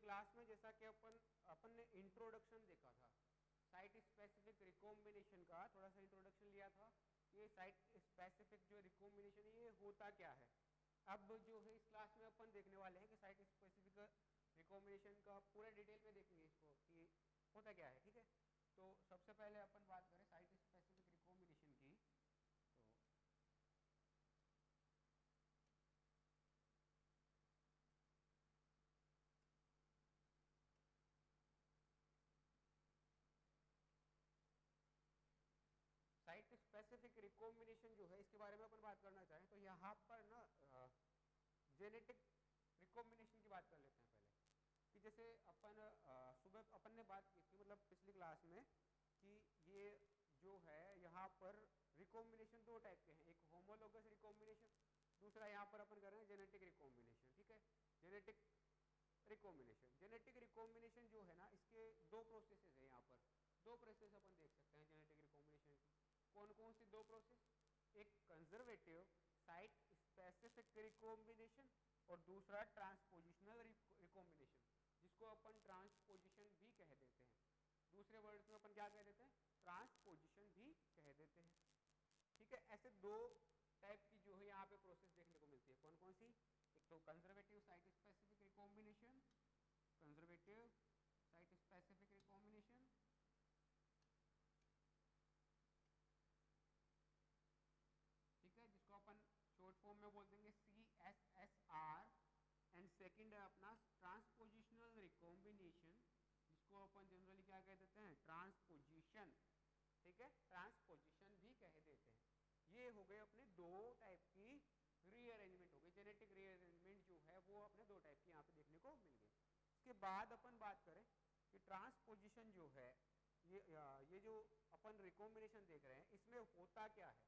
Class में जैसा कि अपन ने इंट्रोडक्शन देखा था साइट स्पेसिफिक रिकॉम्बिनेशन का, थोड़ा सा इंट्रोडक्शन लिया था। ये साइट स्पेसिफिक जो रिकॉम्बिनेशन है ये होता क्या है। अब जो है इस क्लास में अपन देखने वाले हैं कि साइट स्पेसिफिक रिकॉम्बिनेशन का पूरा डिटेल में देखेंगे इसको कि होता क्या है। ठीक है, तो सबसे पहले अपन बात करें साइट स्पेसिफिक रिकॉम्बिनेशन की। तो साइट स्पेसिफिक रिकॉम्बिनेशन जो है इसके बारे में अपन बात करना चाहें तो यहाँ पर ना जेनेटिक रिकॉम्बिनेशन की बात कर लेते हैं पहले। कि जैसे अपन सुबह अपन ने बात की थी मतलब पिछली क्लास में कि ये जो है यहाँ पर रिकॉम्बिनेशन दो टाइप के हैं, एक होमोलोगस रिकॉम्बिनेशन, दूसरा यहाँ पर अपन कर रहे हैं जेनेटिक रिकॉम्बिनेशन। ठीक है, जेनेटिक रिकॉम्बिनेशन जो है ना इसके दो प्रोसेसेस है। यहाँ पर दो प्रोसेस अपन देख सकते हैं जेनेटिक रिकॉम्बिनेशन की। कौन कौन सी दो प्रोसेस, एक कंजर्वेटिव साइट स्पेसिफिक रिकॉम्बिनेशन और दूसरा ट्रांसपोजिशनल रिकॉम्बिनेशन, जिसको अपन ट्रांसपोजिशन भी कह देते हैं। दूसरे वर्ड्स में अपन क्या कह देते हैं, ट्रांसपोजिशन भी कह देते हैं। ठीक है, ऐसे दो टाइप की जो है यहाँ पे प्रोसेस देखने को मिलती है। कौन कौन सी, एक तो conservative site specific recombination, conservative site specific recombination, ठीक है, जिसको अपन शॉर्ट फॉर्म में बोल देंगे CSSR। एंड सेकंड है अपना ट्रांसपोजिशनल रिकॉम्बिनेशन, जिसको अपन जनरली क्या कह देते हैं, ट्रांसपोजिशन। ठीक है, ट्रांसपोजिशन भी कह देते हैं। ये हो गए अपने दो टाइप की रीअरेंजमेंट हो गई। जेनेटिक रीअरेंजमेंट जो है वो अपने दो टाइप की यहाँ पे देखने को मिल गई। इसके बाद अपन बात करें कि ट्रांसपोजिशन जो है ये जो अपन रिकॉम्बिनेशन देख रहे हैं इसमें होता क्या है।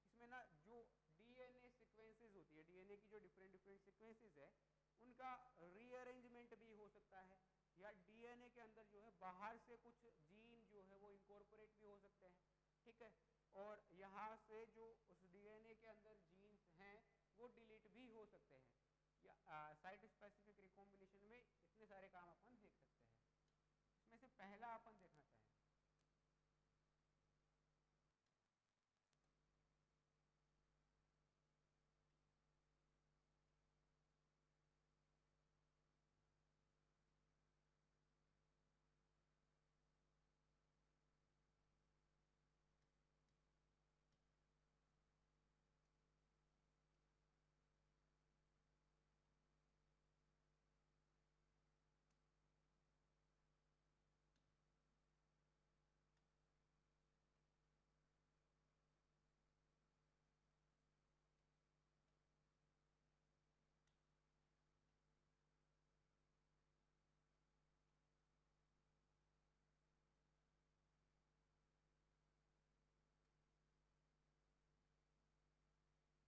इसमें ना जो डीएनए सीक्वेंसेस होती है, डीएनए की जो डिफरेंट डिफरेंट सीक्वेंसेस है उनका रीअरेंजमेंट भी हो सकता है, या डीएनए के अंदर जो है बाहर से कुछ जीन जो है वो इनकॉर्पोरेट भी हो सकते हैं। ठीक है, और यहाँ से जो उस डीएनए के अंदर जीन्स हैं वो डिलीट भी हो सकते हैं। या साइट स्पेसिफिक रिकॉम्बिनेशन में इतने सारे काम अपन देख सकते हैं। इसमें से पहला अपन देखना चाहें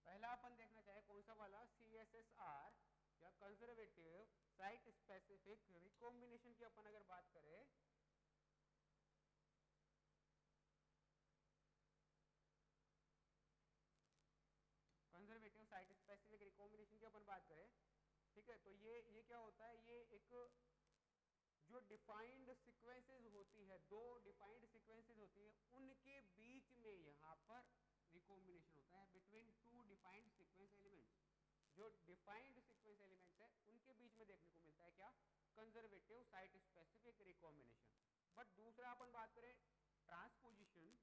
पहला अपन देखना चाहे कौन सा वाला, CSSR या कंजर्वेटिव साइट स्पेसिफिक रिकॉम्बिनेशन की अपन अगर बात करें कंजर्वेटिव साइट स्पेसिफिक रिकॉम्बिनेशन की अपन बात करें, ठीक है, तो ये क्या होता है, ये एक जो डिफाइंड सीक्वेंसेस होती है, दो डिफाइंड सीक्वेंसेस होती है उनके बीच में यहाँ पर रिकॉम्बिनेशन होता है between two defined sequence elements. जो डिफाइंड सीक्वेंस एलिमेंट्स है उनके बीच में देखने को मिलता है क्या, conservative site specific recombination. But दूसरा अपन बात करें ट्रांसपोजिशन,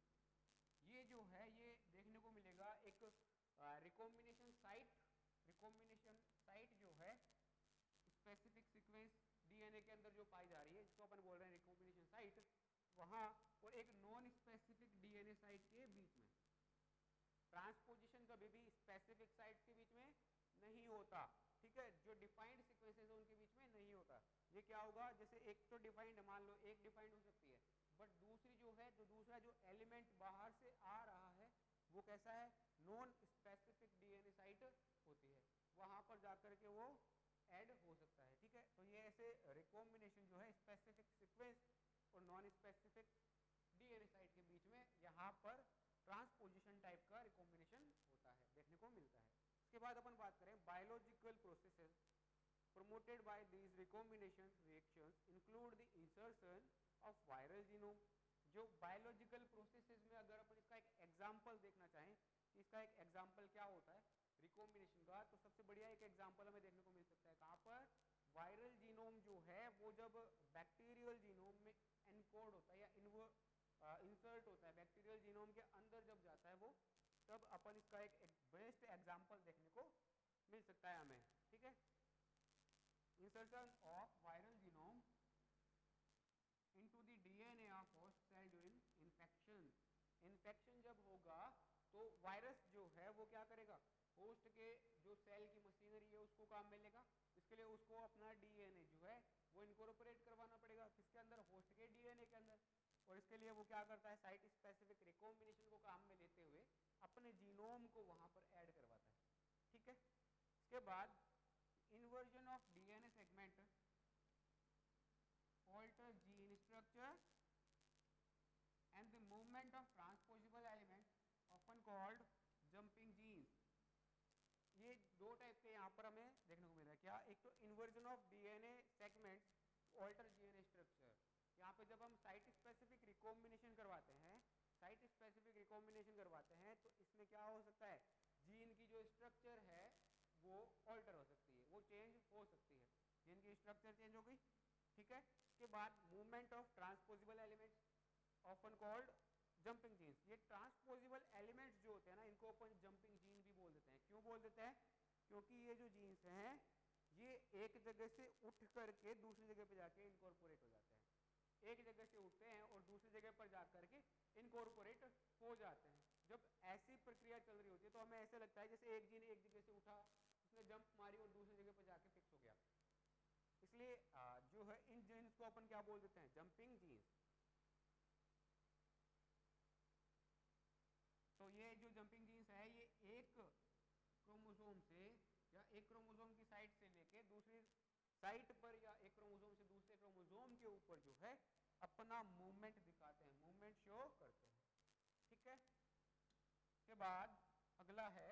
ये जो है ये देखने को मिलेगा एक रिकॉम्बिनेशन साइट जो है स्पेसिफिक सीक्वेंस डीएनए के अंदर जो पाई जा रही है जिसको अपन बोल रहे हैं रिकॉम्बिनेशन साइट, वहां और एक नॉन स्पेसिफिक डीएनए साइट के बीच में। ट्रांसपोजिशन कभी भी स्पेसिफिक साइट्स के बीच में नहीं होता। ठीक है, जो डिफाइंड सीक्वेंसेस है उनके बीच में नहीं होता। ये क्या होगा, जैसे एक तो डिफाइंड, मान लो एक डिफाइंड हो सकती है, बट दूसरी जो है जो दूसरा जो एलिमेंट बाहर से आ रहा है वो कैसा है, नॉन स्पेसिफिक डीएनए साइट होती है, वहां पर जाकर के वो ऐड हो सकता है। ठीक है, तो ये ऐसे रिकॉम्बिनेशन जो है स्पेसिफिक सीक्वेंस और नॉन स्पेसिफिक डीएनए साइट के बीच में यहाँ पर ट्रांसपोजिशन टाइप का रिकॉम्बिनेशन होता है, देखने को मिलता है। इसके बाद अपन बात करें biological promoted by these recombination reactions include the insertion of viral genome। जो बायोलॉजिकल प्रोसेसेस में अगर अपन इसका एक एग्जांपल देखना चाहें कि इसका एक एग्जांपल क्या होता है रिकॉम्बिनेशन का, तो सबसे बढ़िया एक एग्जांपल हमें देखने को मिल सकता है कहाँ पर, वायरल जीनोम जो है वो जब बैक्टीरियल जीनोम में एनकोड होता है या इंसर्ट होता है, बैक्टीरियल जीनोम के अंदर जब जाता है वो, तब अपन इसका एक बेस्ट एग्जांपल देखने को मिल सकता है हमें। ठीक है, insertion of viral genome into the DNA of host cell during infection। Infection जब होगा तो वायरस जो है वो क्या करेगा, होस्ट के जो सेल की मशीनरी है उसको काम मिलेगा, इसके लिए उसको अपना डीएनए जो है वो इनकॉर्पोरेट करवाना पड़ेगा किसके अंदर, होस्ट के डीएनए के अंदर, और इसके लिए वो क्या करता है साइट स्पेसिफिक रिकॉम्बिनेशन को काम में लेते हुए अपने जीनोम को वहां पर ऐड करवाता है। ठीक है, इसके बाद inversion of DNA segment alter gene structure and the movement of transposable elements often called jumping genes। ये दो टाइप के यहाँ पर हमें देखने को मिल रहा है, क्या, एक तो inversion of DNA segments alter DNA structure. यहाँ पे जब हम साइट स्पेसिफिक रिकॉम्बिनेशन करवाते हैं, साइट स्पेसिफिक रिकॉम्बिनेशन करवाते हैं तो इसमें क्या हो सकता है, जीन की जो स्ट्रक्चर है वो ऑल्टर हो सकती है, वो चेंज हो सकती है, जीन की स्ट्रक्चर चेंज हो गई। ठीक है, इसके बाद movement of transposable elements often called jumping genes. ये ट्रांसपोजिबल एलिमेंट्स जो होते हैं ना इनको अपन जंपिंग जीन भी बोल देते हैं। क्यों बोल देते हैं, क्योंकि ये जो जीन्स हैं ये एक जगह से उठ करके दूसरी जगह पे जाके इनकॉर्पोरेट हो जाते हैं, एक जगह से उठते हैं और दूसरी जगह पर जा करके इनकॉर्पोरेट हो जाते हैं। जब ऐसी प्रक्रिया चल रही होती है तो हमें ऐसा लगता है जैसे एक जीन एक जगह से उठा, उसने जंप मारी और दूसरी जगह पर जाके फिक्स हो गया, इसलिए जो है इन जीन्स को अपन क्या बोल देते हैं, जंपिंग जीन्स। तो ये जो जंपिंग जीन्स है ये एक क्रोमोसोम से या एक क्रोमोसोम की साइट से लेके दूसरी साइट पर या एक क्रोमोसोम से दूसरे क्रोमोसोम के ऊपर जो है अपना मूवमेंट दिखाते हैं, मूवमेंट शो करते हैं। ठीक है, के बाद अगला है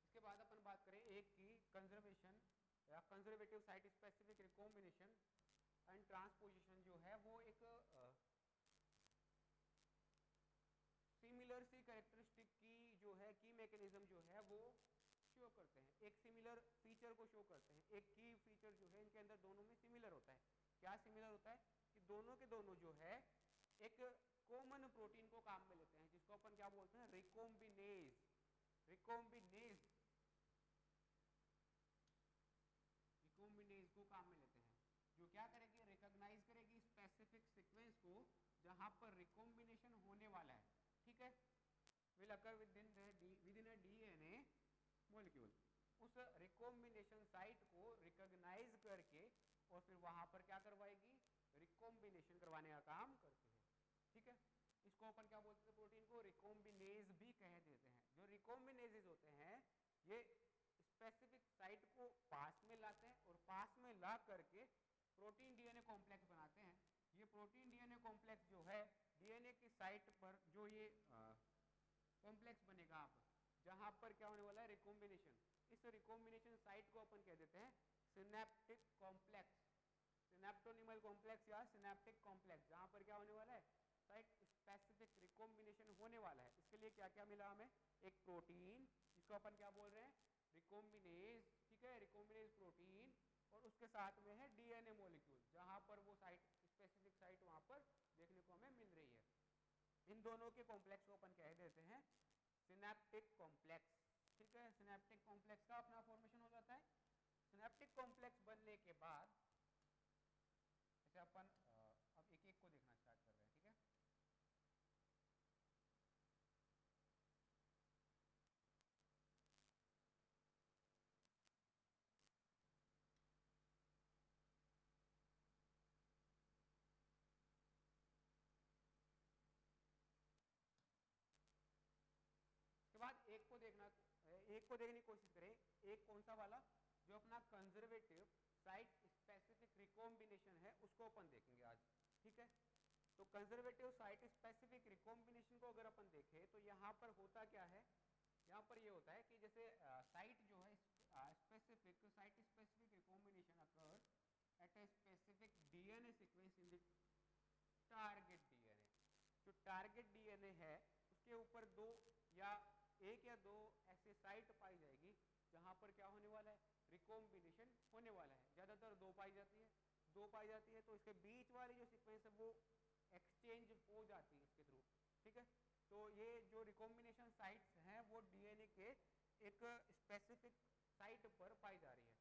इसके बाद अपन बात करें एक की कंजर्वेशन या conservative site specific recombination and transposition जो है वो एक सिमिलर सी कैरेक्टरिस्टिक की जो है की मैकेनिज्म जो है वो शो करते हैं, एक सिमिलर फीचर को शो करते हैं। एक की फीचर जो है इनके अंदर दोनों में सिमिलर होता है। क्या सिमिलर होता है कि दोनों के दोनों जो है एक कॉमन प्रोटीन को काम में लेते हैं जिसको अपन क्या बोलते हैं, रिकॉम्बिनेज। रिकॉम्बिनेज रिकॉम्बिनेज को काम में लेते हैं जो क्या करेगी, रिकॉग्नाइज करेगी स्पेसिफिक सीक्वेंस को जहां पर रिकॉम्बिनेशन होने वाला है। ठीक है, will occur with in a DNA molecule. उस रिकॉम्बिनेशन साइट को रिकॉग्नाइज करके और फिर वहां पर क्या करवाएगी, रिकॉम्बिनेशन करवाने का काम करती है। ठीक है, इसको अपन क्या बोलते हैं, प्रोटीन को रिकॉम्बिनेज भी कह देते हैं। जो रिकॉम्बिनेजेस होते हैं ये स्पेसिफिक साइट को पास में लाते हैं और पास में ला करके प्रोटीन डीएनए कॉम्प्लेक्स बनाते हैं। ये प्रोटीन डीएनए कॉम्प्लेक्स जो है डीएनए की साइट पर जो ये कॉम्प्लेक्स बनेगा आप जहां पर क्या होने वाला है, रिकॉम्बिनेशन, इस रिकॉम्बिनेशन साइट को अपन कह देते हैं सिनेप्टिक कॉम्प्लेक्स, सिनेप्टोनिमल कॉम्प्लेक्स या सिनेप्टिक कॉम्प्लेक्स, जहां पर क्या होने वाला है, साइट स्पेसिफिक रिकॉम्बिनेशन होने वाला है। इसके लिए क्या क्या मिला हमें, एक प्रोटीन जिसको अपन क्या बोल रहे हैं, रिकॉम्बिनेज। ठीक है, रिकॉम्बिनेज प्रोटीन और उसके साथ में है डीएनए मॉलिक्यूल जहां पर वो साइट स्पेसिफिक साइट वहां पर देखने को हमें मिल रही है। इन दोनों के कॉम्प्लेक्स को अपन कह देते हैं सिनेप्टिक कॉम्प्लेक्स। ठीक है, सिनेप्टिक कॉम्प्लेक्स का अपना फॉर्मेशन हो जाता है। पेप्टिक कॉम्प्लेक्स बनने के बाद जैसे अपन अब एक एक को देखना स्टार्ट कर रहे हैं, ठीक है। के बाद एक को देखने की कोशिश करें। एक कौन सा वाला, जो अपना कंजर्वेटिव साइट स्पेसिफिक रिकॉम्बिनेशन है, उसको अपन देखेंगे आज, ठीक है। तो कंजर्वेटिव साइट स्पेसिफिक रिकॉम्बिनेशन को अगर अपन देखें तो यहाँ पर होता क्या है, यहाँ पर ये होता है कि जैसे साइट जो है specific site specific recombination occurs at a specific DNA sequence in the target DNA. जो टारगेट डीएनए है उसके ऊपर एक या दो ऐसे साइट पाई जाएगी जहां पर क्या होने वाला है, रिकॉम्बिनेशन होने वाला है। ज्यादातर दो पाई जाती है, तो इसके बीच वाली जो सीक्वेंस है वो एक्सचेंज हो जाती है इसके थ्रू, ठीक है। तो ये जो रिकॉम्बिनेशन साइट्स हैं वो डीएनए के एक स्पेसिफिक साइट पर पाई जा रही है,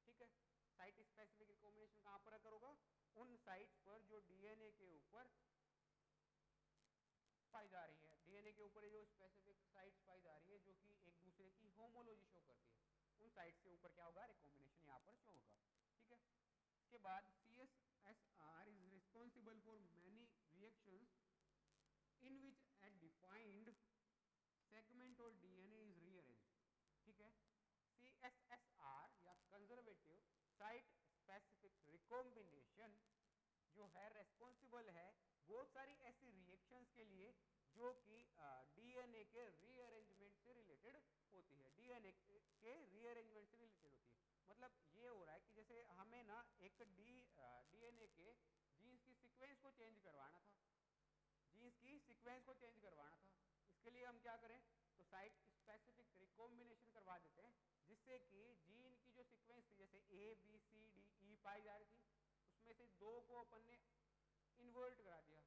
ठीक है। साइट स्पेसिफिक रिकॉम्बिनेशन कहां पर अगर होगा, उन साइट्स पर जो डीएनए के ऊपर पाई जा रही है, डीएनए के ऊपर जो स्पेसिफिक साइट्स पाई जा रही है जो कि एक दूसरे की होमोलॉजी शो करती है, उन साइट्स के ऊपर क्या होगा, रिकॉम्बिनेशन यहाँ पर शो होगा, ठीक है। इसके बाद CSSR is responsible for many reactions in which A defined segment और डीएनए इज रीअरेंज, ठीक है। CSSR या कंजर्वेटिव साइट स्पेसिफिक रिकॉम्बिनेशन जो है रेस्पॉन्सिबल है बहुत सारी ऐसी रिएक्शंस के लिए जो कि डीएनए के रीअरेंजमेंट से रिलेटेड होती है, डीएनए के रीअरेंजमेंट से रिलेटेड होती है। मतलब ये हो रहा है कि जैसे हमें ना एक डीएनए के जीन्स की सीक्वेंस को चेंज करवाना था, इसके लिए हम क्या करें, तो साइट स्पेसिफिक रिकॉम्बिनेशन करवा देते हैं, जिससे कि जीन की जो सीक्वेंस थी जैसे ABCDE पाई जा रही थी, उसमें से दो को अपन ने इन्वर्ट करा दिया।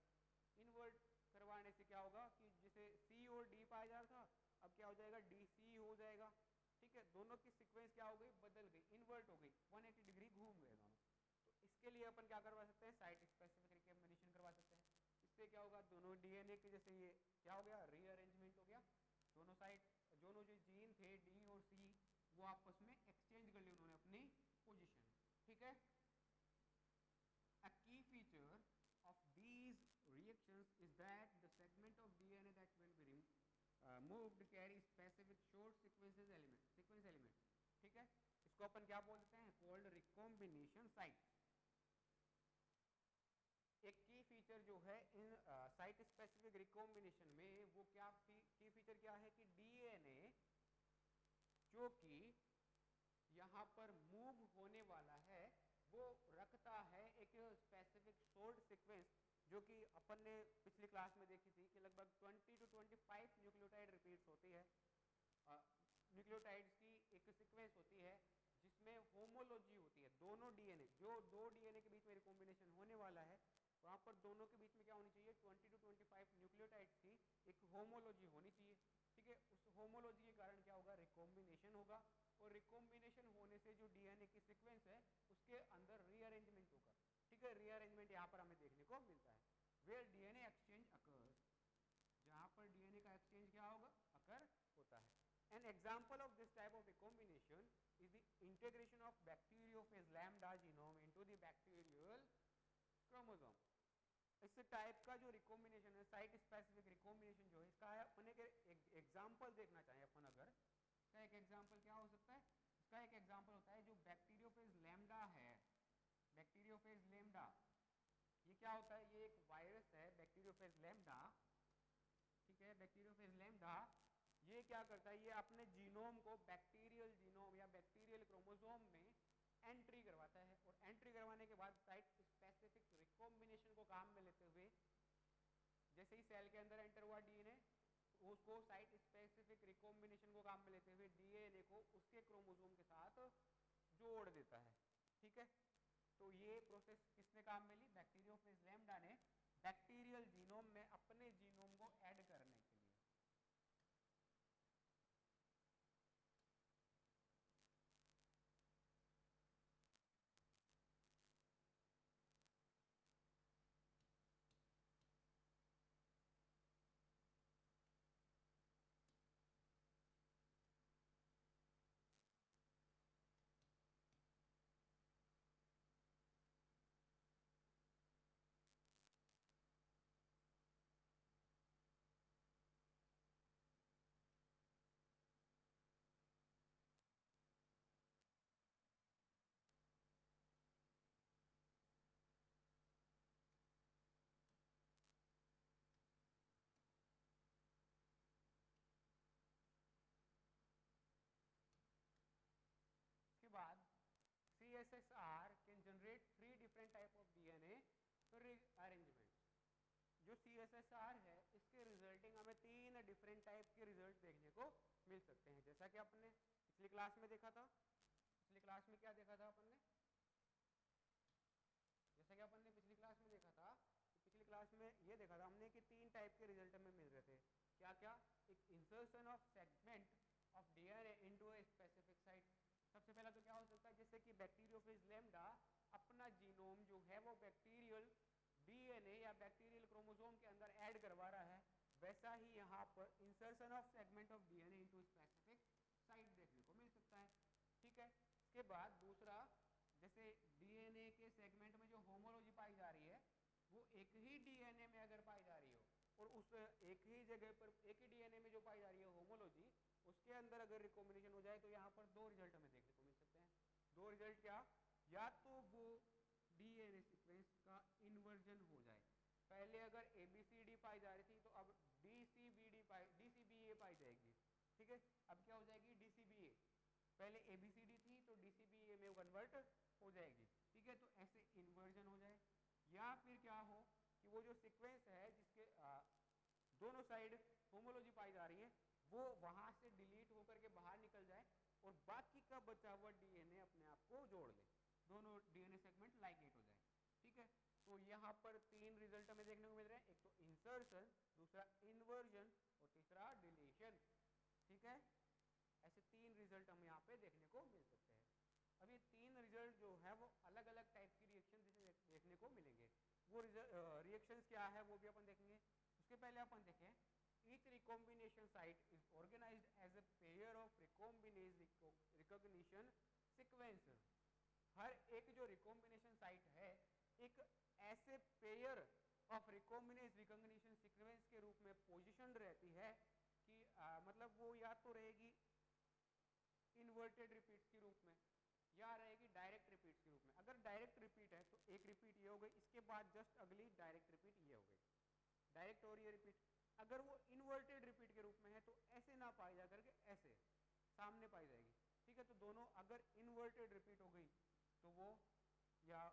इन्वर्ट करवाने से क्या होगा कि जैसे C और D पाया जा रहा था, अब क्या हो जाएगा, DC हो जाएगा, ठीक है। दोनों की सीक्वेंस क्या हो गई, बदल गई, इन्वर्ट हो गई, 180 डिग्री घूम गए दोनों। तो इसके लिए अपन क्या करवा सकते हैं, साइट स्पेसिफिक रिकॉम्बिनेशन करवा सकते हैं। इससे क्या होगा, दोनों डीएनए के जैसे ये क्या हो गया, रीअरेंजमेंट हो गया, दोनों जो जीन थे D और C वो आपस में एक्सचेंज कर लिए उन्होंने अपनी पोजीशन, ठीक है। A key feature of these reactions is that the segment of DNA that will be moved carry specific short sequence element, ठीक है। इसको अपन क्या बोलते हैं, कॉल्ड रिकॉम्बिनेशन साइट। एक की फीचर जो है इन साइट स्पेसिफिक रिकॉम्बिनेशन में वो क्या की फीचर क्या है कि डीएनए जो कि यहां पर मूव होने वाला है वो रखता है एक स्पेसिफिक शॉर्ट सीक्वेंस, जो कि अपन ने पिछली क्लास में देखी थी कि लगभग 20 to 25 न्यूक्लियोटाइड रिपीट्स होती है। न्यूक्लियोटाइड्स की एक सीक्वेंस होती है जिसमें होमोलॉजी होती है, दोनों डीएनए, जो दो डीएनए के बीच में रिकॉम्बिनेशन होने वाला है वहां पर दोनों के बीच में क्या होनी चाहिए, 20 to 25 न्यूक्लियोटाइड्स की एक होमोलॉजी होनी चाहिए, ठीक है। उस होमोलॉजी के कारण क्या होगा, रिकॉम्बिनेशन होगा, और रिकॉम्बिनेशन होने से जो डीएनए की सीक्वेंस है उसके अंदर रीअरेंजमेंट होगा, ठीक है। रीअरेंजमेंट यहाँ पर हमें देखने को मिलता है, वेयर डीएनए एक्सचेंज अकर्स, जहां पर डीएनए का एक्सचेंज क्या होगा, अकर होता है। An example of this type of recombination is the integration of bacteriophage lambda genome into the bacterial chromosome. इस टाइप का जो रिकॉम्बिनेशन है, साइट स्पेसिफिक रिकॉम्बिनेशन जो है, इसका है अपने के एग्जांपल देखना चाहें अपन अगर, इसका एक एग्जांपल क्या हो सकता है, इसका एक एग्जांपल होता है जो बैक्टीरियोफेज लैम्डा है, बैक्टीरियोफेज लैम्डा, ये क्या होता है, ये एक वायरस है बैक्टीरियोफेज लैम्डा, ठीक है। बैक्टीरियोफेज लैम्डा ये क्या करता है, ये अपने जीनोम को बैक्टीरियल जीनोम या बैक्टीरियल क्रोमोसोम में एंट्री करवाता है, और एंट्री करवाने के बाद साइट स्पेसिफिक रिकॉम्बिनेशन को काम में लेते हुए जैसे ही सेल के अंदर एंटर हुआ डीएनए, उसको साइट स्पेसिफिक रिकॉम्बिनेशन को काम में लेते हुए डीएनए को उसके क्रोमोसोम के साथ जोड़ देता है, ठीक है। तो ये प्रोसेस किसने काम में ली, बैक्टीरियोफेज लैम्डा ने बैक्टीरियल जीनोम में अपने जीनोम को ऐड करने के लिए। CSSR can generate 3 different type of DNA rearrangements. जो CSSR है इसके रिजल्टिंग हमें 3 डिफरेंट टाइप के रिजल्ट देखने को मिल सकते हैं, जैसा कि आपने पिछली क्लास में देखा था। पिछली क्लास में क्या देखा था अपन ने? जैसा कि अपन ने पिछली क्लास में देखा था, पिछली क्लास में ये देखा था हमने कि 3 टाइप के रिजल्ट हमें मिल रहे थे। क्या क्या? एक insertion of segment of DNA into a specific site. सबसे पहला तो क्या हो सकता है, जैसे कि बैक्टीरियोफेज लैम्डा अपना जीनोम जो है वो बैक्टीरियल डीएनए या बैक्टीरियल क्रोमोसोम के अंदर ऐड करवा रहा है, वैसा ही यहाँ पर insertion of segment of DNA into specific site देखने को मिल सकता है। ठीक है। इसके बाद दूसरा, जैसे डीएनए के सेगमेंट में जो होमोलॉजी पाई जा रही है वो एक ही डीएनए में अगर पाई जा रही हो और उस एक ही जगह पर एक ही डीएनए में जो पाई जा रही है होमोलॉजी, उसके अंदर अगर रिकॉम्बिनेशन हो जाए तो यहाँ पर 2 रिजल्ट हमें देखने को मिल सकते हैं। 2 रिजल्ट क्या? या तो वो डीएनए सीक्वेंस का इन्वर्जन हो जाए, पहले अगर एबीसीडी पाई जा रही थी तो अब डीसीबीए पाई जाएगी। ठीक है, अब क्या हो जाएगी? डीसीबीए। पहले एबीसीडी थी तो डीसीबीए में कन्वर्ट हो जाएगी। ठीक है, तो ऐसे इन्वर्जन हो जाए, या फिर क्या हो कि वो जो सीक्वेंस है जिसके दोनों साइड होमोलॉजी पाई जा रही है वो वहां से डिलीट होकर के बाहर निकल जाए और बाकी का बचा हुआ डीएनए अपने आप को जोड़ ले, दोनों डीएनए सेगमेंट लाइगेट हो जाए। ठीक है, तो यहाँ पर 3 रिजल्ट हमें देखने को मिल रहे हैं, एक तो इंसर्शन, दूसरा इन्वर्जन और तीसरा डिलीशन। ठीक है, ऐसे 3 रिजल्ट हम यहाँ पे देखने को मिल सकते हैं। अब ये 3 रिजल्ट जो है वो अलग अलग टाइप की रिएक्शन देखने को मिलेंगे। वो रिएक्शंस क्या है वो भी अपन देखेंगे। उसके पहले अपन देखें, each recombination site is organised as a pair of recombinase recognition sequence. हर एक जो रिकॉम्बिनेशन साइट है एक ऐसे pair of recombinase recognition sequence के रूप में पोजिशन रहती है कि मतलब वो या तो रहेगी इन्वर्टेड रिपीट्स के रूप में या रहेगी डायरेक्ट रिपीट्स के रूप में। अगर डायरेक्ट रिपीट है तो एक रिपीट ये हो गई, इसके बाद जस्ट अगली डायरेक्ट रिपीट ये हो गई, डायरेक्ट और ये रिपीट। अगर वो इन्वर्टेड रिपीट के रूप में है तो ऐसे ना पाई जा करके ऐसे सामने पाई जाएगी। ठीक है, तो दोनों अगर इन्वर्टेड रिपीट हो गई तो वो या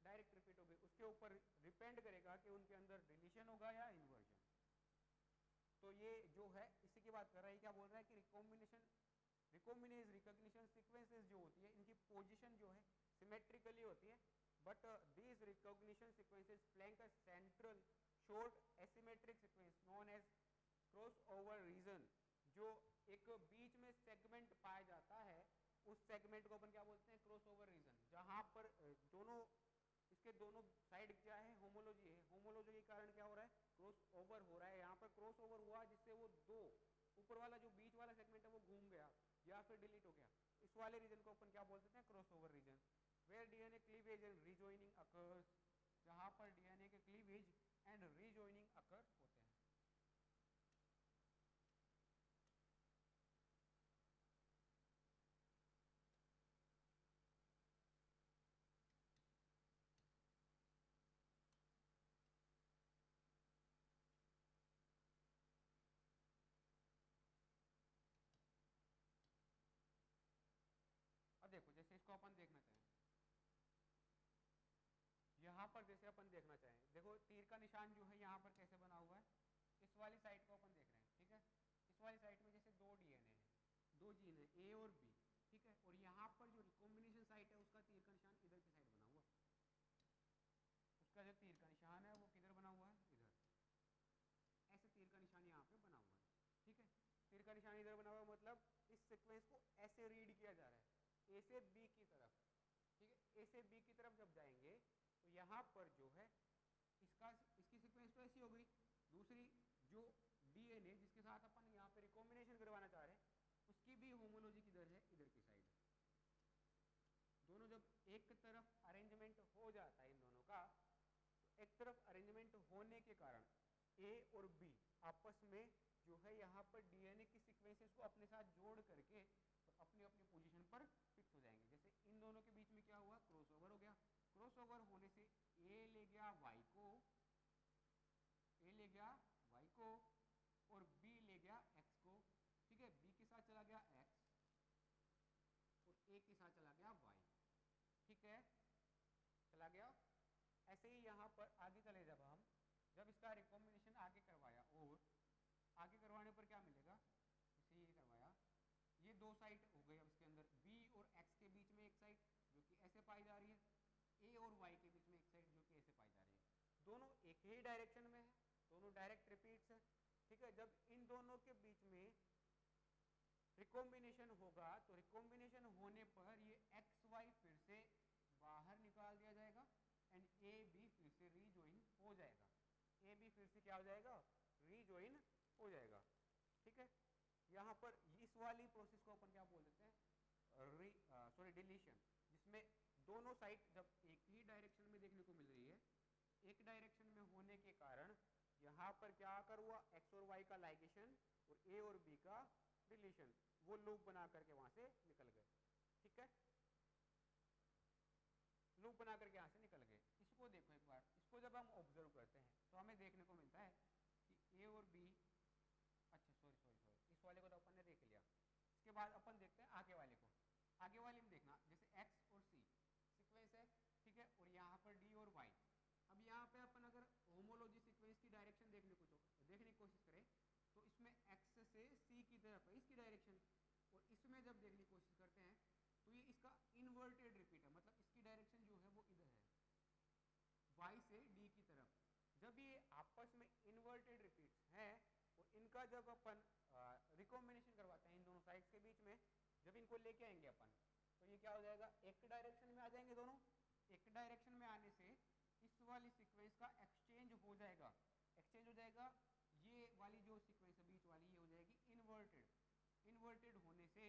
डायरेक्ट रिपीट हो गई, उसके ऊपर डिपेंड करेगा कि उनके अंदर डिलीशन होगा या इन्वर्जन। तो ये जो है इसी की बात कर रहा है, क्या बोल रहा है कि रिकॉम्बिनेज रिकॉग्निशन सीक्वेंसेस जो होती है इनकी पोजीशन जो है सिमेट्रिकली होती है, but these recognition sequences flank a central short asymmetric sequence known as cross over region. जो एक बीच में सेगमेंट पाया जाता है उस सेगमेंट को अपन क्या बोलते हैं? Cross over region. जहां पर दोनों इसके दोनों साइड क्या है? होमोलॉजी है। होमोलॉजी के कारण क्या हो रहा है? क्रॉस ओवर हो रहा है। यहाँ पर क्रॉस ओवर हुआ जिससे वो दो ऊपर वाला जो बीच वाला सेगमेंट है वो घूम गया या फिर डिलीट हो गया। इस वाले रीजन को अपन क्या बोल सकते हैं? Cross over region. Where DNA cleavage and rejoining occurs, जहां पर डीएनए के क्लीवेज एंड रीजॉइनिंग अकर होते हैं। अब देखो, जैसे इसको अपन देखना चाहें, यहाँ पर जैसे अपन देखना चाहें, देखो तीर का निशान जो है यहाँ पर कैसे बना हुआ है, इस वाली साइड को अपन देख रहे हैं। ठीक है, इस वाली साइड में जैसे 2 डीएनए है, 2 जीन है ए और बी। ठीक है, और यहाँ पर जो रिकॉम्बिनेशन साइट है उसका तीर का निशान इधर की साइड बना हुआ, उसका जो तीर का निशान है वो किधर बना हुआ है? इधर। ऐसे तीर का निशान यहाँ पे बना हुआ है। ठीक है, तीर का निशान इधर बना हुआ है, मतलब इस सीक्वेंस को ऐसे रीड किया जा रहा है ए से बी की तरफ। ठीक है, ए से बी की तरफ जब जाएंगे तो यहाँ पर जो है इसकी सीक्वेंस तो ऐसी हो गई। दूसरी जो डीएनए जिसके साथ अपन यहाँ पे रिकॉम्बिनेशन करवाना चाह रहे हैं उसकी भी होमोलॉजी किधर है? इधर की साइड। दोनों जब एक तरफ अरेंजमेंट हो जाता है इन दोनों का, तो एक तरफ अरेंजमेंट होने के कारण ए और बी आपस में जो है यहाँ पर डीएनए की सीक्वेंसेस को अपने साथ जोड़ करके और अपनी अपनी पोजीशन पर फिक्स हो जाएंगे। जैसे इन दोनों के बीच में क्या हुआ? क्रॉसओवर हो गया। क्रॉसओवर होने से ए ले गया वाई को, ए ले गया वाई को और बी ले गया एक्स को। ठीक है, बी के साथ चला गया एक्स और ए के साथ चला गया वाई। ठीक है, चला गया। ऐसे ही यहाँ पर आगे चले जब इसका रिकॉम्बिनेशन आगे करवाया और आगे करवाने पर क्या मिलेगा, इसे ये करवाया, ये दो साइड हो गई अब इसके अंदर बी और एक्स के बीच में एक साइड जो कि ऐसे पाई जा रही है, ए और वाई के बीच में एक साइड जो कि ऐसे पाई जा रही है, दोनों एक ही डायरेक्शन में है, दोनों डायरेक्ट रिपीट्स है। ठीक है, जब इन दोनों के बीच में रिकॉम्बिनेशन होगा तो रिकॉम्बिनेशन होने पर ये एक्स वाई फिर से बाहर निकाल दिया जाएगा एंड ए बी फिर से रीजॉइन हो जाएगा, ए बी फिर से क्या हो जाएगा, रीजॉइन हो जाएगा। ठीक है, यहाँ पर इस वाली प्रोसेस को अपन क्या बोल देते हैं, डिलीशन, जिसमें दोनों साइड जब एक ही डायरेक्शन में देखने को मिल रही है, एक डायरेक्शन में होने के कारण यहाँ पर क्या आकर हुआ, एक्स और वाई का लाइगेशन और ए और बी का डिलीशन, वो लूप बना करके वहां से निकल गए। ठीक है, लूप बना करके यहां से निकल गए। इसको देखो एक बार, इसको जब हम ऑब्जर्व करते हैं तो हमें देखने को मिलता है कि ए और बी, अच्छा सॉरी इस वाले को तो अपन ने देख लिया। इसके बाद अपन देखते हैं आगे वाले को, आगे वाले में देखना जैसे एक्स और सी सीक्वेंस है, ठीक है, और यहाँ पर डी और वाई। अब यहाँ पे अपन अगर होमोलॉजी सीक्वेंस की डायरेक्शन देखने की कोशिश करें तो इसमें एक्स से सी की तरफ है इसकी डायरेक्शन, और इसमें जब देखने की कोशिश करते हैं तो ये इसका इन्वर्टेड रिपीट है, मतलब इसकी डायरेक्शन जो है वो इधर है, y से d की तरफ। जब ये आपस में इन्वर्टेड रिपीट्स हैं और इनका जब अपन रिकॉम्बिनेशन करवाते हैं इन दोनों साइड्स के बीच में, जब इनको लेके आएंगे अपन तो ये क्या हो जाएगा, एक डायरेक्शन में आ जाएंगे दोनों। एक डायरेक्शन में आने से इस वाली सीक्वेंस का एक्सचेंज हो जाएगा, ये वाली जो सीक्वेंस है बीच वाली, ये हो जाएगी इन्वर्टेड। इन्वर्टेड होने से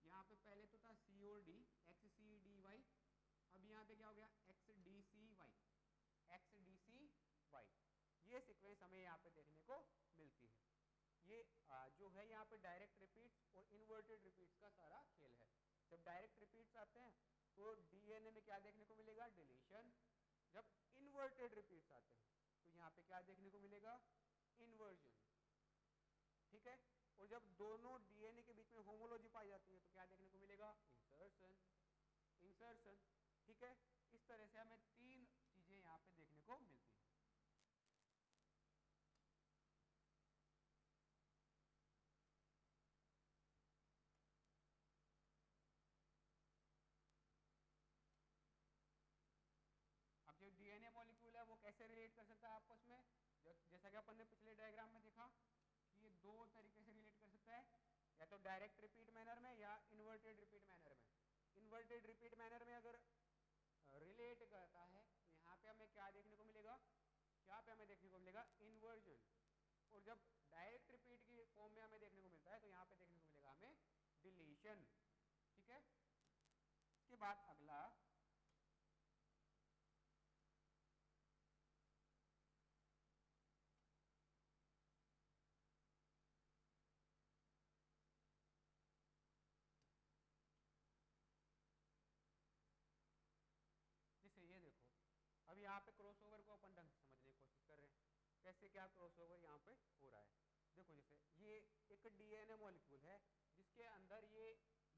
यहाँ पे पहले तो था सी और D, X C D Y, अब यहाँ पे क्या हो गया, X D C Y, X D C Y. ये सीक्वेंस हमें यहाँ पे देखने को मिलती है। ये जो है यहाँ पे डायरेक्ट रिपीट्स और इन्वर्टेड रिपीट्स का सारा खेल है। जब डायरेक्ट रिपीट्स आते हैं तो डीएनए में क्या देखने को मिलेगा, डिलीशन। जब इन्वर्टेड रिपीट्स आते हैं तो यहाँ पे क्या देखने को मिलेगा, इन्वर्जन। ठीक है, और जब दोनों डीएनए के बीच में होमोलॉजी पाई जाती है तो क्या देखने को मिलेगा, इंसर्शन। इंसर्शन, ठीक है, इस तरह से हमें तीन चीजें यहाँ पे देखने को मिलती है। अब जो डीएनए मॉलिक्यूल है वो कैसे रिलेट कर सकता है आपस में, जैसा कि अपन ने पिछले डायग्राम में देखा कि ये दो तरीके से रिलेट कर सकता है, या तो डायरेक्ट रिपीट मैनर में या इन्वर्टेड रिपीट मैनर में। इन्वर्टेड रिपीट मैनर में अगर रिलेट करता है तो यहाँ पे हमें क्या देखने को मिलेगा, क्या पे हमें देखने को मिलेगा, इन्वर्जन। और जब डायरेक्ट रिपीट की फॉर्म में हमें देखने को मिलता है तो यहाँ पे देखने को मिलेगा हमें डिलीशन। ठीक है, इसके बाद अगला जैसे ये देखो, अब यहाँ पे क्रॉसओवर को अपन ढंग से समझने की कोशिश कर रहे हैं, कैसे क्या क्रॉसओवर यहाँ पे हो रहा है। देखो जैसे ये एक डीएनए मॉलिक्यूल है जिसके अंदर ये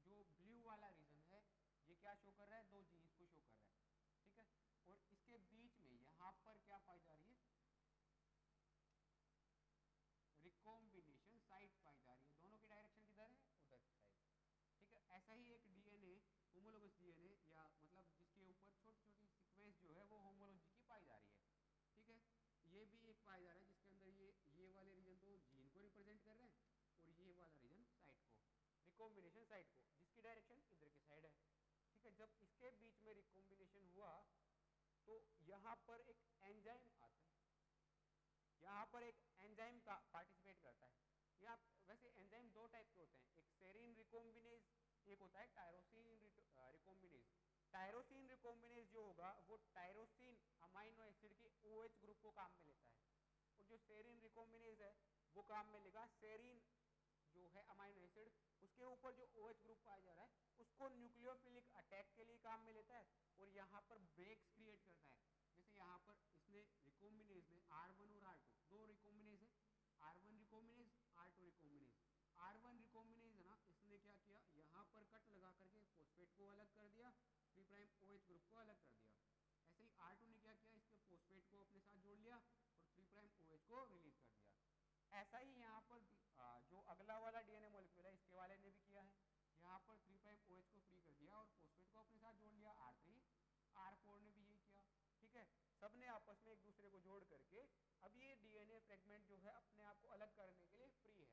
जो ब्लू वाला रीजन है ये क्या शो कर रहा है, दो जीन्स को शो कर रहा है। ठीक है, और इसके बीच में यहाँ पर क्या पाई जा रही है, रिकॉम्बिनेशन साइट पाई जा रही है, दोनों की डायरेक्शन किधर है, उधर की साइड। ठीक है, ऐसा ही एक डीएनए होमोलोगस डीएनए, या मतलब जिसके ऊपर छोटी छोटी सीक्वेंस जो है वो होमोलॉजी की पाई जा रही है। ठीक है, ये भी एक पाया जा रहा है जिसके अंदर ये वाले रीजन तो जीन को रिप्रेजेंट कर रहे हैं और ये वाला रीजन साइट को, रिकॉम्बिनेशन साइट को, जिसकी डायरेक्शन इधर की साइड है। ठीक है, जब इसके बीच में रिकॉम्बिनेशन हुआ तो यहाँ पर एक एंजाइम आता है, यहाँ पर एक एंजाइम का पार्टिसिपेट करता है। यहाँ वैसे एंजाइम दो टाइप के होते हैं, एक सेरीन रिकॉम्बिनेज, एक होता है टायरोसिन रिकॉम्बिनेज। टायरोसिन रिकॉम्बिनेज जो होगा वो टायरोसिन अमाइनो एसिड के OH ग्रुप को काम में लेता है, और जो सेरीन रिकॉम्बिनेज है वो काम में लेगा सेरीन जो है अमाइनो एसिड, उसके ऊपर जो OH ग्रुप पाया जा रहा है उसको न्यूक्लियोफिलिक अटैक के लिए काम में लेता है और यहाँ पर ब्रेक्स क्रिएट करता है। जैसे यहाँ पर इसने रिकॉम्बिनेज ने R1 और R2 दो रिकॉम्बिनेज है, R1 recombinase, R2 recombinase. R1 recombinase है ना, इसने क्या किया, यहाँ पर कट लगा करके फॉस्फेट को अलग कर दिया, 3' OH ग्रुप को अलग कर दिया। ऐसे ही R2 ने क्या किया, इसके फॉस्फेट को अपने साथ जोड़ लिया और 3' OH को रिलीज कर दिया। ऐसा ही यहाँ पर जो अगला वाला डीएनए मॉलिक्यूल है इसके वाले ने भी किया है, यहाँ पर 3' OH को फ्री कर दिया और फॉस्फेट को अपने साथ जोड़ लिया R3। R4 ने भी यही किया, ठीक है। सब ने आपस में एक दूसरे को जोड़ करके अब ये डीएनए फ्रेगमेंट जो है अपने आप को अलग करने के लिए फ्री है,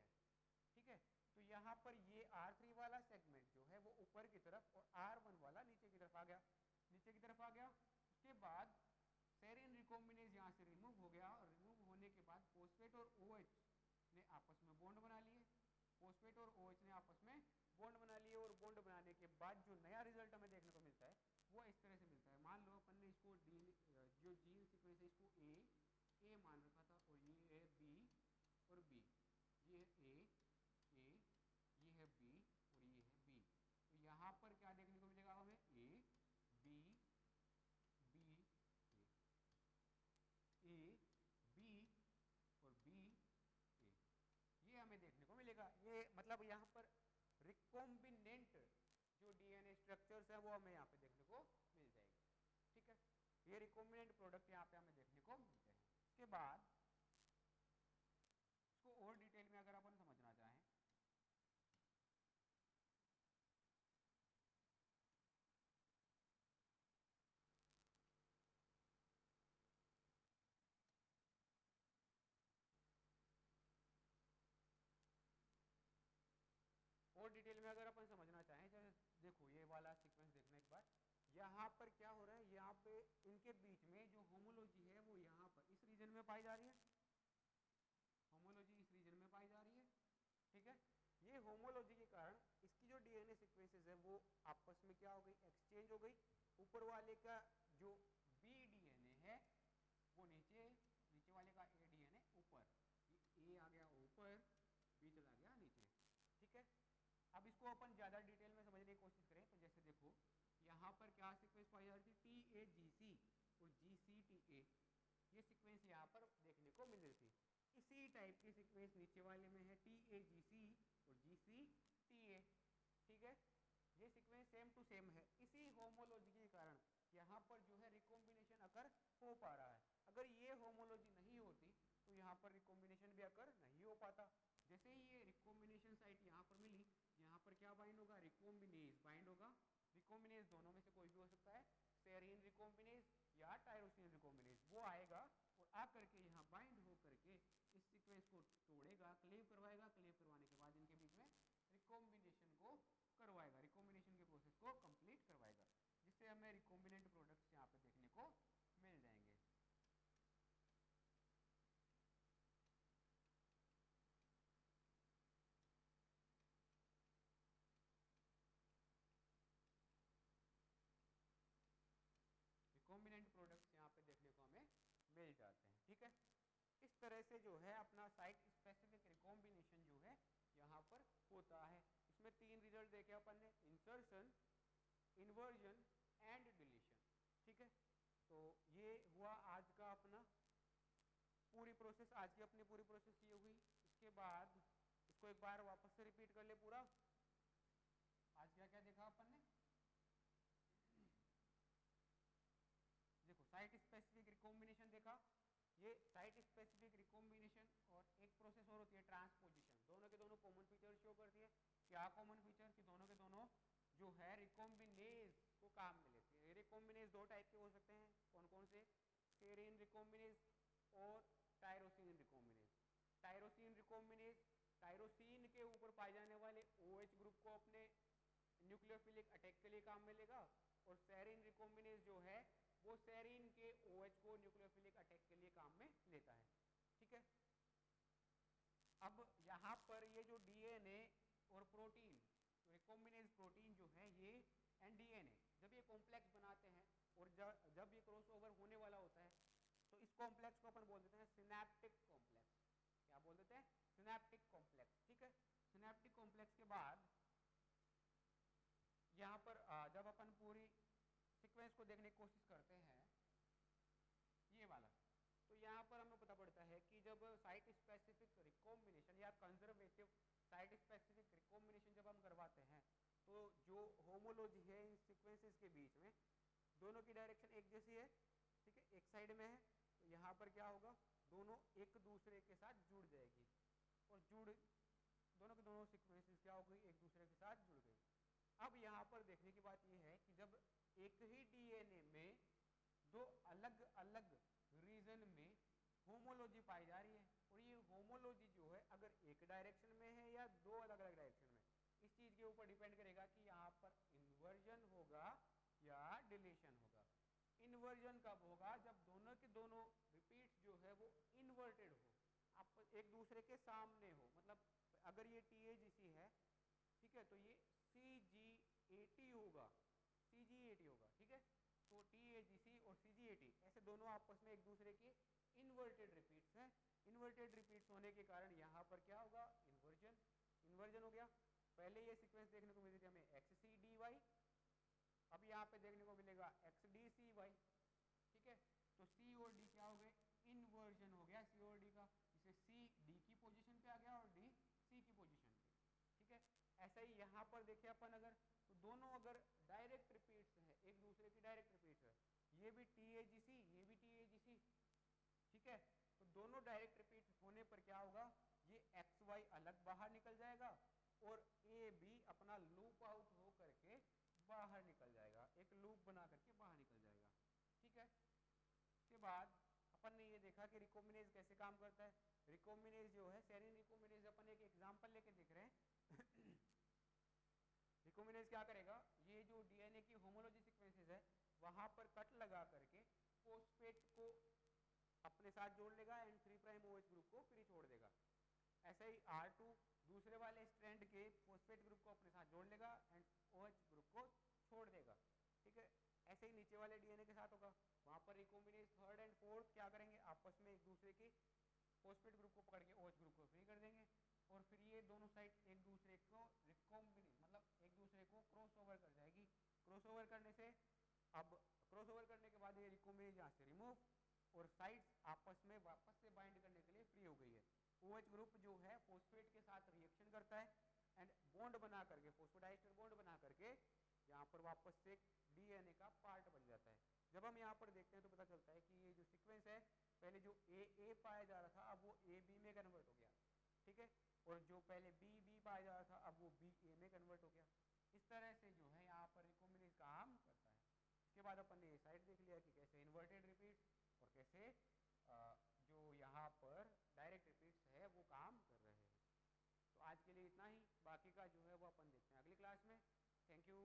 ठीक है। तो यहाँ पर ये R3 वाला सेगमेंट जो है वो ऊपर की तरफ और R1 वाला नीचे की तरफ आ गया, नीचे की तरफ आ गया। उसके बाद सेरीन रिकॉम्बिनेज यहाँ से रिमूव हो गया और रिमूव होने के बाद फॉस्फेट और OH ने आपस में बॉन्ड बना लिए, फॉस्फेट और OH ने आपस में बॉन्ड बना लिए और बॉन्ड बनाने के बाद जो नया रिजल्ट हमें देखने को मिलता है वो इस तरह से मिलता है। मान लो अपन ने इसको जो जीन सीक्वेंस है इसको ए मान रखा था और ये है बी और बी, ये है ए, ये है बी और ये है बी। तो यहाँ पर क्या देखने को मिलेगा हमें, A B B A B और बी ए, ये हमें देखने को मिलेगा। ये मतलब यहाँ पर रिकॉम्बिनेंट जो डीएनए स्ट्रक्चर्स है वो हमें यहाँ पे देखने को मिल जाएगी, ठीक है। ये रिकॉम्बिनेंट प्रोडक्ट यहाँ पे हमें देखने को मिलते हैं। इसके बाद इसको और डिटेल में अगर अपन समझना चाहें और डिटेल में अगर अपन समझना चाहें, जैसे देखो ये वाला सीक्वेंस देखना एक बार, यहाँ पर क्या हो रहा है, यहाँ पे इनके बीच में जो होमोलॉजी है वो यहाँ पर इस रीजन में पाई जा रही है, होमोलॉजी इस रीजन में पाई जा रही है, ठीक है। ये होमोलॉजी के कारण इसकी जो डीएनए सीक्वेंसेस है वो आपस में क्या हो गई, एक्सचेंज हो गई। ऊपर वाले का जो बी डीएनए है वो नीचे, नीचे वाले का ए डीएनए ऊपर, ए आ गया ऊपर, बी चला गया नीचे, ठीक है। अब इसको अपन ज्यादा डिटेल में समझने की कोशिश करें तो जैसे देखो यहाँ पर क्या सीक्वेंस पाई जा रही थी, TAGC और GCTA, ये सीक्वेंस यहाँ पर देखने को मिल रही थी। इसी टाइप की सीक्वेंस नीचे वाले में है TAGC और GCTA, ठीक है। ये सीक्वेंस सेम टू सेम है। इसी होमोलॉजी के कारण यहाँ पर जो है रिकॉम्बिनेशन अकर हो पा रहा है। अगर ये होमोलॉजी नहीं होती तो यहाँ पर रिकॉम्बिनेशन भी अकर नहीं हो पाता। जैसे ही ये रिकॉम्बिनेशन साइट यहाँ पर मिली, यहाँ पर क्या बाइंड होगा, रिकॉम्बिनेज बाइंड होगा। रिकॉम्बिनेज दोनों में से कोई भी हो सकता है, सेरीन रिकॉम्बिनेज या टायरोसिन रिकॉम्बिनेज, वो आएगा और आ करके यहाँ बाइंड हो करके इस सीक्वेंस को तोड़ेगा, क्लेव करवाएगा, क्लेव करवाने के बाद इनके बीच में रिकॉम्बिनेशन को करवाएगा, रिकॉम्बिनेशन के प्रोसेस को कंप्लीट करवाएगा, जिससे हमें रिकॉम्बिनेंट प्रोडक्ट्स यहाँ पे देखने को मिल जाएंगे। रिकॉम्बिनेंट प्रोडक्ट्स यहाँ पे देखने को हमें मिल जाते हैं, ठीक है। इस तरह से जो है अपना साइट स्पेसिफिक रिकॉम्बिनेशन जो है यहाँ पर होता है। इसमें 3 रिजल्ट देखे अपन ने, इंसर्शन, इन्वर्जन एंड डिलीशन, ठीक है। तो ये हुआ आज का अपना पूरी प्रोसेस, आज की अपनी पूरी प्रोसेस ये हुई। इसके बाद इसको एक बार वापस से रिपीट कर ले पूरा। आज क्या क्या देखा अपन ने, देखो साइट स्पेसिफिक रिकॉम्बिनेशन देखा, ये साइट स्पेसिफिक रिकॉम्बिनेशन और एक प्रोसेस और होती है ट्रांसपोजिशन, दोनों के दोनों कॉमन फीचर शो करती है। क्या कॉमन फीचर, कि दोनों के दोनों जो है रिकॉम्बिनेज को काम में लेते हैं। रिकॉम्बिनेज 2 टाइप के हो सकते हैं, कौन कौन से, सेरीन रिकॉम्बिनेज और tyrosine recombinase. Tyrosine recombinase tyrosine के ऊपर पाए जाने वाले OH ग्रुप को अपने न्यूक्लियोफिलिक अटैक के लिए काम में लेगा, और सेरीन रिकॉम्बिनेज जो है वो सेरीन के OH को न्यूक्लियोफिलिक अटैक के लिए काम में लेता है, ठीक है। अब यहाँ पर ये जो डीएनए और प्रोटीन, रिकॉम्बिनेज प्रोटीन जो है ये एंड डीएनए जब ये कॉम्प्लेक्स बनाते हैं और जब ये क्रॉसओवर होने वाला होता है तो इस कॉम्प्लेक्स को अपन बोल देते हैं सिनेप्टिक कॉम्प्लेक्स। क्या बोल देते हैं, सिनेप्टिक कॉम्प्लेक्स, ठीक है। सिनेप्टिक कॉम्प्लेक्स के बाद यहाँ पर जब अपन पूरी सीक्वेंस को देखने की कोशिश करते हैं ये वाला, तो यहाँ पर हमें पता पड़ता है कि जब साइट स्पेसिफिक रिकॉम्बिनेशन या कंजर्वेटिव साइट स्पेसिफिक रिकॉम्बिनेशन जब हम करवाते हैं तो जो होमोलॉजी है इन सीक्वेंसेस के बीच में दोनों की डायरेक्शन एक जैसी है, ठीक है, एक साइड में है, तो यहाँ पर क्या होगा, दोनों एक दूसरे के साथ जुड़ जाएगी और दोनों के दोनों सीक्वेंसेस क्या हो गई, एक दूसरे के साथ जुड़ गई। अब यहाँ पर देखने की बात यह है कि जब एक ही डीएनए में दो अलग अलग रीजन में होमोलॉजी पाई जा रही है, और ये होमोलॉजी जो है अगर एक डायरेक्शन में है या दो अलग अलग डायरेक्शन में, इस चीज के ऊपर डिपेंड करेगा कि यहाँ पर इन्वर्जन होगा या डिलीशन होगा। इन्वर्जन कब होगा, जब दोनों के दोनों रिपीट्स जो है वो इन्वर्टेड हो, आप एक दूसरे के सामने हो। मतलब अगर ये TAGC है, ठीक है, तो ये CGAT होगा, CGAT होगा, ठीक है। तो TAGC और CGAT ऐसे दोनों आपस में एक दूसरे के इन्वर्टेड रिपीट्स हैं। इन्वर्टेड रिपीट्स होने के कारण यहाँ पर क्या होगा, इन्वर्जन हो गया। पहले ये सीक्वेंस देखने को मिलती थी हमें XCDY, अब यहाँ पे देखने को मिलेगा XDCY, ठीक है। तो C और D क्या हो गए, इन्वर्जन हो गया C और D का, जिसे C D की पोजीशन पे आ गया और D C की पोजीशन पे, ठीक है। ऐसा ही यहाँ पर देखे अपन अगर, तो दोनों अगर डायरेक्ट रिपीट्स है, एक दूसरे की डायरेक्ट रिपीट्स है, ये भी TAGC ये भी TAGC, ठीक है, तो दोनों डायरेक्ट रिपीट होने पर क्या होगा, ये XY अलग बाहर निकल जाएगा और AB अपना लूप आउट हो करके बाहर निकल जाएगा, एक लूप बना करके बाहर निकल जाएगा, ठीक है। इसके बाद अपन ने ये देखा कि रिकॉम्बिनेज कैसे काम करता है। रिकॉम्बिनेज जो है, सेरीन रिकॉम्बिनेज अपन एक एग्जांपल लेके देख रहे हैं। रिकॉम्बिनेज क्या करेगा, ये जो डीएनए की होमोलॉजी सीक्वेंसेस है वहां पर कट लगा करके फोस्फेट को अपने साथ जोड़ लेगा एंड 3' OH ग्रुप को फ्री छोड़ देगा। ऐसे ही R2 दूसरे वाले स्ट्रैंड के फोस्फेट ग्रुप को अपने साथ जोड़ लेगा एंड OH ग्रुप को छोड़ देगा, ठीक है। ऐसे ही नीचे वाले डीएनए के साथ होगा, वहां पर रिकॉम्बिनेज थर्ड एंड फोर्थ क्या करेंगे, आपस में एक दूसरे के फोस्फेट ग्रुप को पकड़ के OH ग्रुप को फ्री कर देंगे और फिर ये दोनों साइड एक दूसरे को रिकॉम्बिनेज मतलब एक दूसरे को क्रॉस ओवर कर जाएगी। क्रॉस ओवर करने से, अब क्रॉस ओवर करने के बाद ये रिकॉम्बिनेज यहाँ से रिमूव और साइड्स आपस में वापस से बाइंड करने के लिए फ्री हो गई है। OH ग्रुप जो है फोस्फेट के साथ रिएक्शन करता है एंड बॉन्ड बना करके, फोस्फोडाइस्टर बॉन्ड बना करके यहाँ पर वापस से डीएनए का पार्ट बन जाता है। जब हम यहाँ पर देखते हैं तो पता चलता है कि ये जो सीक्वेंस है, पहले जो AA पाया जा रहा था अब वो AB में कन्वर्ट हो गया, ठीक है, और जो पहले BB पाया जा रहा था अब वो BA में कन्वर्ट हो गया। इस तरह से जो है यहाँ पर रिकॉम्बिनेज काम करता है। इसके बाद अपन ने ये साइड देख लिया कि कैसे इन्वर्टेड रिपीट और कैसे जो यहाँ पर डायरेक्ट रिपीट्स है वो काम कर रहे हैं। तो आज के लिए इतना ही, बाकी का जो है वो अपन देखते हैं अगली क्लास में। Thank you.